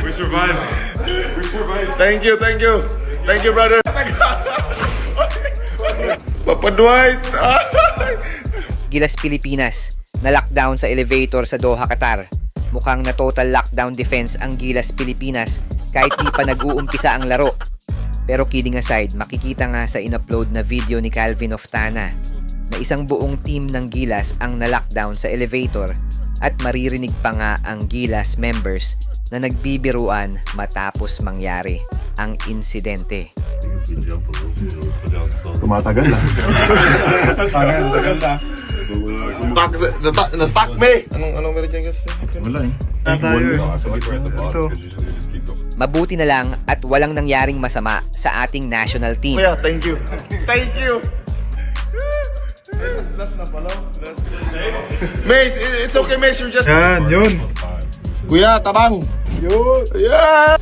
We survived. We survived. Thank you, thank you. Thank you, brother. Papa Dwight. Gilas Pilipinas, na lockdown sa elevator sa Doha, Qatar. Mukhang na total lockdown defense ang Gilas Pilipinas kahit di pa nag-uumpisa ang laro. Pero kidding aside, makikita nga sa in-upload na video ni Calvin Oftana na isang buong team ng Gilas ang na-lockdown sa elevator at maririnig pa nga ang Gilas members na nagbibiruan matapos mangyari ang insidente. Tumatagal na. Tagal na. Na-stuck me! Anong meron dyan guys? Wala eh. Mabuti na lang at walang nangyaring masama sa ating national team. Kuya, thank you. Thank you. Mace, it's okay Mace, you're just... Yan, yun. Kuya, tabang. Yun. Yeah.